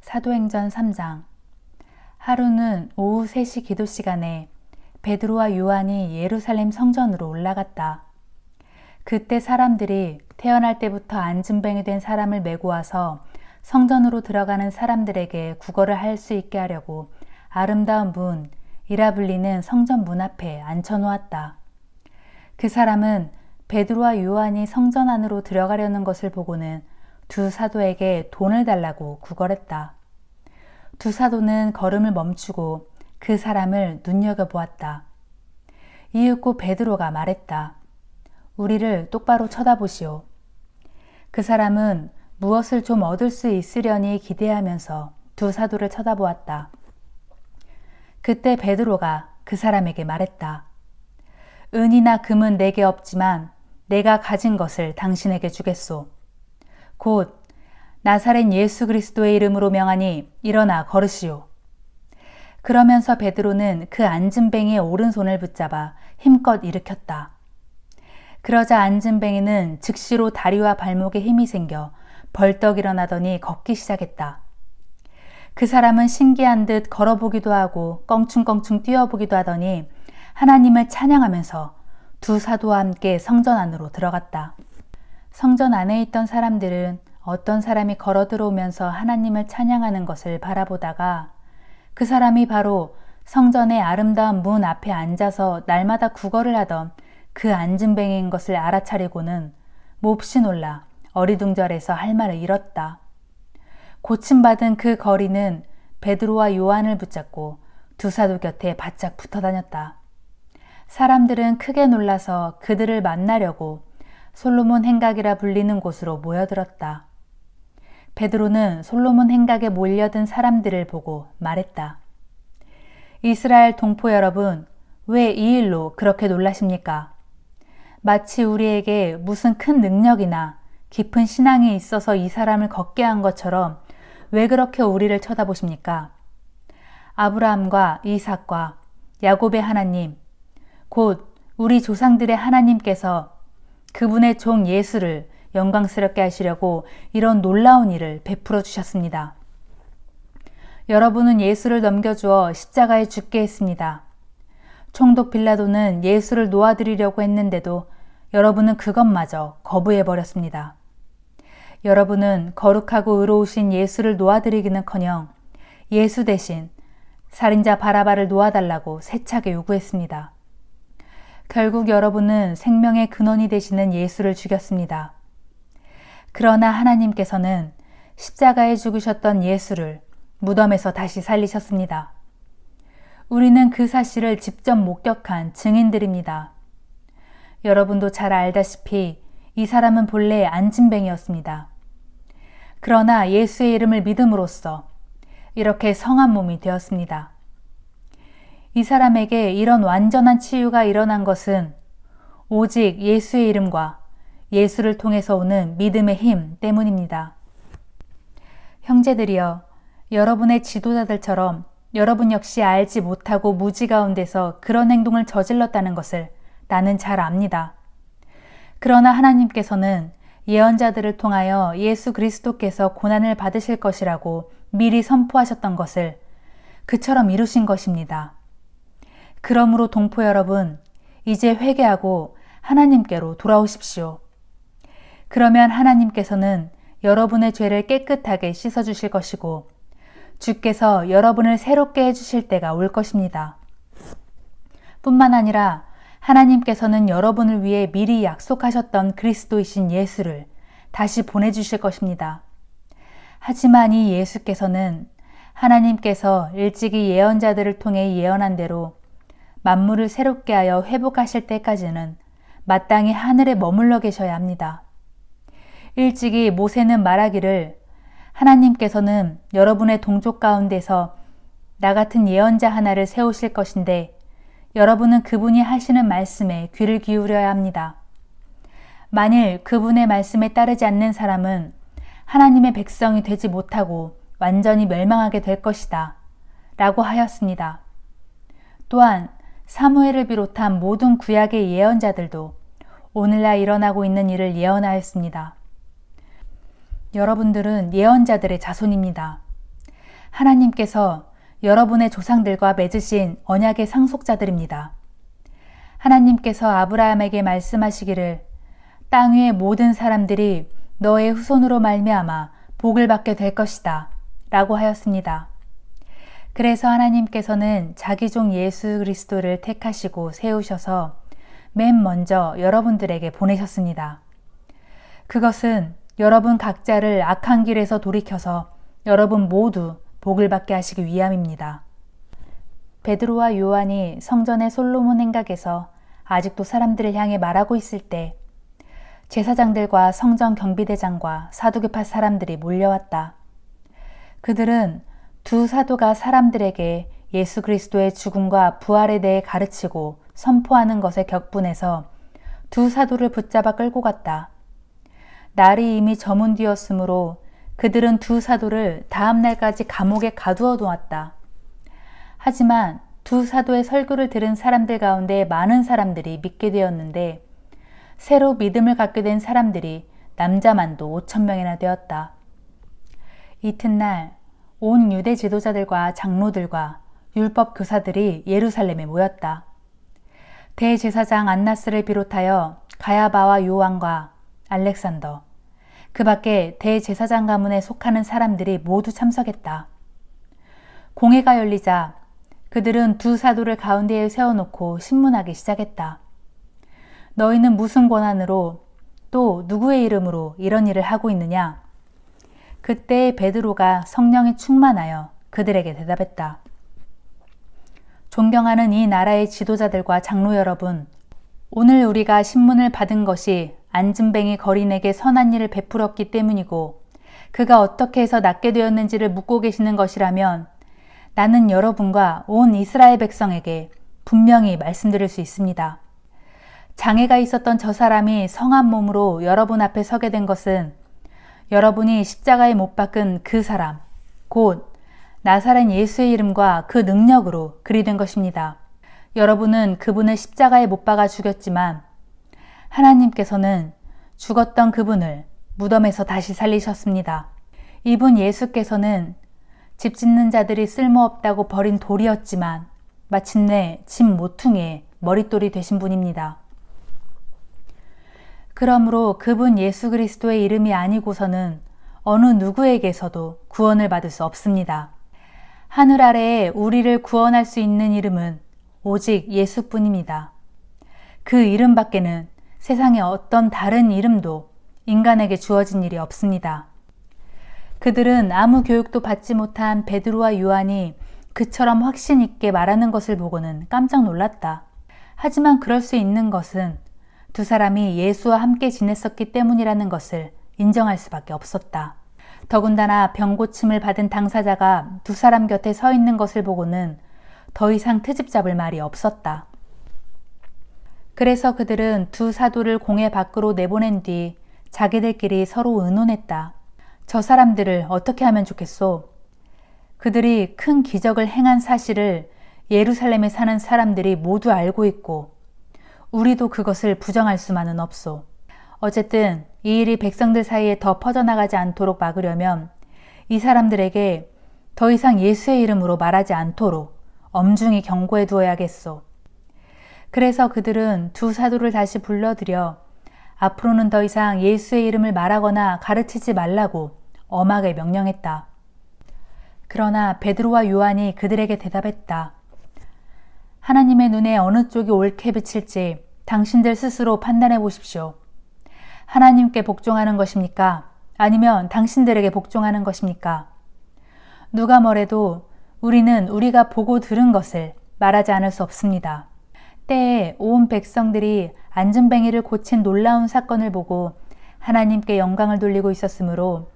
사도행전 3장. 하루는 오후 3시 기도 시간에 베드로와 요한이 예루살렘 성전으로 올라갔다. 그때 사람들이 태어날 때부터 안진뱅이 된 사람을 메고 와서 성전으로 들어가는 사람들에게 구걸을 할 수 있게 하려고 아름다운 문이라 불리는 성전 문 앞에 앉혀놓았다. 그 사람은 베드로와 요한이 성전 안으로 들어가려는 것을 보고는 두 사도에게 돈을 달라고 구걸했다. 두 사도는 걸음을 멈추고 그 사람을 눈여겨보았다. 이윽고 베드로가 말했다. 우리를 똑바로 쳐다보시오. 그 사람은 무엇을 좀 얻을 수 있으려니 기대하면서 두 사도를 쳐다보았다. 그때 베드로가 그 사람에게 말했다. 은이나 금은 내게 없지만 내가 가진 것을 당신에게 주겠소. 곧 나사렛 예수 그리스도의 이름으로 명하니 일어나 걸으시오. 그러면서 베드로는 그 안진뱅이의 오른손을 붙잡아 힘껏 일으켰다. 그러자 안진뱅이는 즉시로 다리와 발목에 힘이 생겨 벌떡 일어나더니 걷기 시작했다. 그 사람은 신기한 듯 걸어보기도 하고 껑충껑충 뛰어보기도 하더니 하나님을 찬양하면서 두 사도와 함께 성전 안으로 들어갔다. 성전 안에 있던 사람들은 어떤 사람이 걸어 들어오면서 하나님을 찬양하는 것을 바라보다가 그 사람이 바로 성전의 아름다운 문 앞에 앉아서 날마다 구걸을 하던 그 안진뱅이인 것을 알아차리고는 몹시 놀라 어리둥절해서 할 말을 잃었다. 고침받은 그 거리는 베드로와 요한을 붙잡고 두 사도 곁에 바짝 붙어 다녔다. 사람들은 크게 놀라서 그들을 만나려고 솔로몬 행각이라 불리는 곳으로 모여들었다. 베드로는 솔로몬 행각에 몰려든 사람들을 보고 말했다. 이스라엘 동포 여러분, 왜 이 일로 그렇게 놀라십니까? 마치 우리에게 무슨 큰 능력이나 깊은 신앙이 있어서 이 사람을 걷게 한 것처럼 왜 그렇게 우리를 쳐다보십니까? 아브라함과 이삭과 야곱의 하나님, 곧 우리 조상들의 하나님께서 그분의 종 예수를 영광스럽게 하시려고 이런 놀라운 일을 베풀어 주셨습니다. 여러분은 예수를 넘겨주어 십자가에 죽게 했습니다. 총독 빌라도는 예수를 놓아드리려고 했는데도 여러분은 그것마저 거부해 버렸습니다. 여러분은 거룩하고 의로우신 예수를 놓아드리기는커녕 예수 대신 살인자 바라바를 놓아달라고 세차게 요구했습니다. 결국 여러분은 생명의 근원이 되시는 예수를 죽였습니다. 그러나 하나님께서는 십자가에 죽으셨던 예수를 무덤에서 다시 살리셨습니다. 우리는 그 사실을 직접 목격한 증인들입니다. 여러분도 잘 알다시피 이 사람은 본래 안진뱅이였습니다. 그러나 예수의 이름을 믿음으로써 이렇게 성한 몸이 되었습니다. 이 사람에게 이런 완전한 치유가 일어난 것은 오직 예수의 이름과 예수를 통해서 오는 믿음의 힘 때문입니다. 형제들이여, 여러분의 지도자들처럼 여러분 역시 알지 못하고 무지 가운데서 그런 행동을 저질렀다는 것을 나는 잘 압니다. 그러나 하나님께서는 예언자들을 통하여 예수 그리스도께서 고난을 받으실 것이라고 미리 선포하셨던 것을 그처럼 이루신 것입니다. 그러므로 동포 여러분, 이제 회개하고 하나님께로 돌아오십시오. 그러면 하나님께서는 여러분의 죄를 깨끗하게 씻어주실 것이고 주께서 여러분을 새롭게 해주실 때가 올 것입니다. 뿐만 아니라 하나님께서는 여러분을 위해 미리 약속하셨던 그리스도이신 예수를 다시 보내주실 것입니다. 하지만 이 예수께서는 하나님께서 일찍이 예언자들을 통해 예언한 대로 만물을 새롭게 하여 회복하실 때까지는 마땅히 하늘에 머물러 계셔야 합니다. 일찍이 모세는 말하기를 하나님께서는 여러분의 동족 가운데서 나 같은 예언자 하나를 세우실 것인데 여러분은 그분이 하시는 말씀에 귀를 기울여야 합니다. 만일 그분의 말씀에 따르지 않는 사람은 하나님의 백성이 되지 못하고 완전히 멸망하게 될 것이다 라고 하였습니다. 또한 사무엘을 비롯한 모든 구약의 예언자들도 오늘날 일어나고 있는 일을 예언하였습니다. 여러분들은 예언자들의 자손입니다. 하나님께서 여러분의 조상들과 맺으신 언약의 상속자들입니다. 하나님께서 아브라함에게 말씀하시기를 땅 위의 모든 사람들이 너의 후손으로 말미암아 복을 받게 될 것이다 라고 하였습니다. 그래서 하나님께서는 자기 종 예수 그리스도를 택하시고 세우셔서 맨 먼저 여러분들에게 보내셨습니다. 그것은 여러분 각자를 악한 길에서 돌이켜서 여러분 모두 복을 받게 하시기 위함입니다. 베드로와 요한이 성전의 솔로몬 행각에서 아직도 사람들을 향해 말하고 있을 때 제사장들과 성전 경비대장과 사두개파 사람들이 몰려왔다. 그들은 두 사도가 사람들에게 예수 그리스도의 죽음과 부활에 대해 가르치고 선포하는 것에 격분해서 두 사도를 붙잡아 끌고 갔다. 날이 이미 저문 뒤였으므로 그들은 두 사도를 다음 날까지 감옥에 가두어 놓았다. 하지만 두 사도의 설교를 들은 사람들 가운데 많은 사람들이 믿게 되었는데 새로 믿음을 갖게 된 사람들이 남자만도 5,000명이나 되었다. 이튿날 온 유대 지도자들과 장로들과 율법 교사들이 예루살렘에 모였다. 대제사장 안나스를 비롯하여 가야바와 요한과 알렉산더, 그 밖에 대제사장 가문에 속하는 사람들이 모두 참석했다. 공회가 열리자 그들은 두 사도를 가운데에 세워놓고 신문하기 시작했다. 너희는 무슨 권한으로 또 누구의 이름으로 이런 일을 하고 있느냐? 그때 베드로가 성령이 충만하여 그들에게 대답했다. 존경하는 이 나라의 지도자들과 장로 여러분, 오늘 우리가 신문을 받은 것이 안진뱅이 거린에게 선한 일을 베풀었기 때문이고 그가 어떻게 해서 낫게 되었는지를 묻고 계시는 것이라면 나는 여러분과 온 이스라엘 백성에게 분명히 말씀드릴 수 있습니다. 장애가 있었던 저 사람이 성한 몸으로 여러분 앞에 서게 된 것은 여러분이 십자가에 못 박은 그 사람, 곧 나사렛 예수의 이름과 그 능력으로 그리 된 것입니다. 여러분은 그분을 십자가에 못 박아 죽였지만 하나님께서는 죽었던 그분을 무덤에서 다시 살리셨습니다. 이분 예수께서는 집 짓는 자들이 쓸모없다고 버린 돌이었지만 마침내 집 모퉁이의 머릿돌이 되신 분입니다. 그러므로 그분 예수 그리스도의 이름이 아니고서는 어느 누구에게서도 구원을 받을 수 없습니다. 하늘 아래에 우리를 구원할 수 있는 이름은 오직 예수뿐입니다. 그 이름밖에는 세상에 어떤 다른 이름도 인간에게 주어진 일이 없습니다. 그들은 아무 교육도 받지 못한 베드로와 요한이 그처럼 확신 있게 말하는 것을 보고는 깜짝 놀랐다. 하지만 그럴 수 있는 것은 두 사람이 예수와 함께 지냈었기 때문이라는 것을 인정할 수밖에 없었다. 더군다나 병고침을 받은 당사자가 두 사람 곁에 서 있는 것을 보고는 더 이상 트집 잡을 말이 없었다. 그래서 그들은 두 사도를 공회 밖으로 내보낸 뒤 자기들끼리 서로 의논했다. 저 사람들을 어떻게 하면 좋겠소? 그들이 큰 기적을 행한 사실을 예루살렘에 사는 사람들이 모두 알고 있고 우리도 그것을 부정할 수만은 없소. 어쨌든 이 일이 백성들 사이에 더 퍼져나가지 않도록 막으려면 이 사람들에게 더 이상 예수의 이름으로 말하지 않도록 엄중히 경고해 두어야겠소. 그래서 그들은 두 사도를 다시 불러들여 앞으로는 더 이상 예수의 이름을 말하거나 가르치지 말라고 엄하게 명령했다. 그러나 베드로와 요한이 그들에게 대답했다. 하나님의 눈에 어느 쪽이 옳게 비칠지 당신들 스스로 판단해 보십시오. 하나님께 복종하는 것입니까? 아니면 당신들에게 복종하는 것입니까? 누가 뭐래도 우리는 우리가 보고 들은 것을 말하지 않을 수 없습니다. 때에 온 백성들이 안진뱅이를 고친 놀라운 사건을 보고 하나님께 영광을 돌리고 있었으므로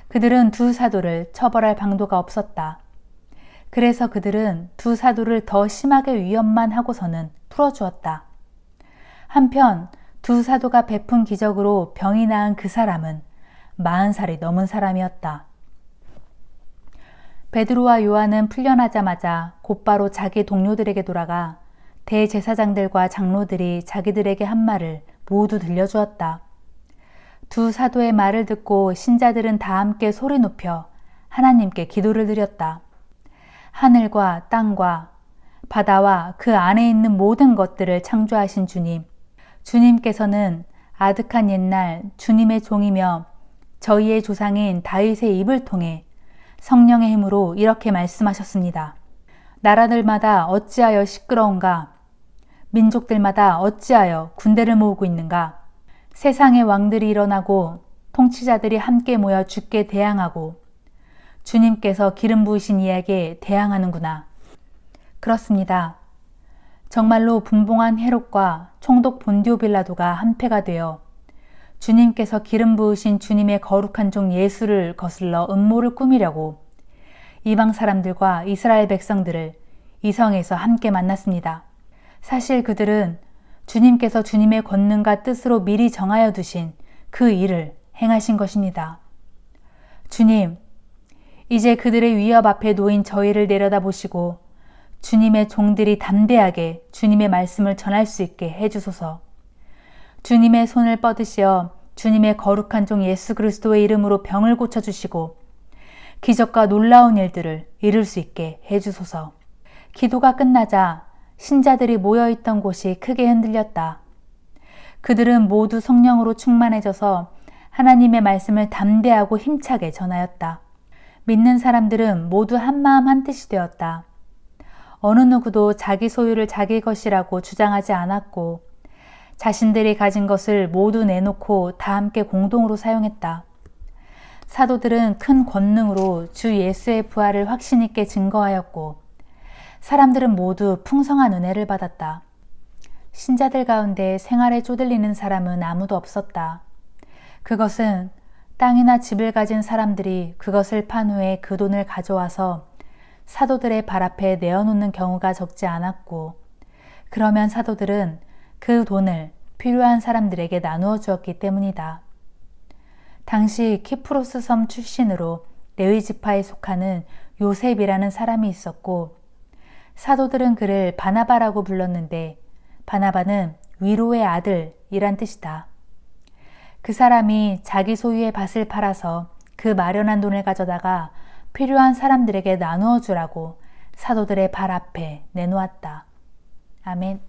그들은 두 사도를 처벌할 방도가 없었다. 그래서 그들은 두 사도를 더 심하게 위협만 하고서는 풀어주었다. 한편 두 사도가 베푼 기적으로 병이 나은 그 사람은 40살이 넘은 사람이었다. 베드로와 요한은 풀려나자마자 곧바로 자기 동료들에게 돌아가 대제사장들과 장로들이 자기들에게 한 말을 모두 들려주었다. 두 사도의 말을 듣고 신자들은 다 함께 소리 높여 하나님께 기도를 드렸다. 하늘과 땅과 바다와 그 안에 있는 모든 것들을 창조하신 주님, 주님께서는 아득한 옛날 주님의 종이며 저희의 조상인 다윗의 입을 통해 성령의 힘으로 이렇게 말씀하셨습니다. 나라들마다 어찌하여 시끄러운가? 민족들마다 어찌하여 군대를 모으고 있는가? 세상의 왕들이 일어나고 통치자들이 함께 모여 주께 대항하고 주님께서 기름 부으신 이에게 대항하는구나. 그렇습니다. 정말로 분봉한 헤롯과 총독 본디오 빌라도가 한패가 되어 주님께서 기름 부으신 주님의 거룩한 종 예수를 거슬러 음모를 꾸미려고 이방 사람들과 이스라엘 백성들을 이성에서 함께 만났습니다. 사실 그들은 주님께서 주님의 권능과 뜻으로 미리 정하여 두신 그 일을 행하신 것입니다. 주님, 이제 그들의 위협 앞에 놓인 저희를 내려다보시고 주님의 종들이 담대하게 주님의 말씀을 전할 수 있게 해주소서. 주님의 손을 뻗으시어 주님의 거룩한 종 예수 그리스도의 이름으로 병을 고쳐주시고 기적과 놀라운 일들을 이룰 수 있게 해주소서. 기도가 끝나자 신자들이 모여있던 곳이 크게 흔들렸다. 그들은 모두 성령으로 충만해져서 하나님의 말씀을 담대하고 힘차게 전하였다. 믿는 사람들은 모두 한마음 한뜻이 되었다. 어느 누구도 자기 소유를 자기 것이라고 주장하지 않았고 자신들이 가진 것을 모두 내놓고 다 함께 공동으로 사용했다. 사도들은 큰 권능으로 주 예수의 부활을 확신 있게 증거하였고 사람들은 모두 풍성한 은혜를 받았다. 신자들 가운데 생활에 쪼들리는 사람은 아무도 없었다. 그것은 땅이나 집을 가진 사람들이 그것을 판 후에 그 돈을 가져와서 사도들의 발 앞에 내어놓는 경우가 적지 않았고 그러면 사도들은 그 돈을 필요한 사람들에게 나누어 주었기 때문이다. 당시 키프로스 섬 출신으로 레위 지파에 속하는 요셉이라는 사람이 있었고 사도들은 그를 바나바라고 불렀는데 바나바는 위로의 아들이란 뜻이다. 그 사람이 자기 소유의 밭을 팔아서 그 마련한 돈을 가져다가 필요한 사람들에게 나누어 주라고 사도들의 발 앞에 내놓았다. 아멘.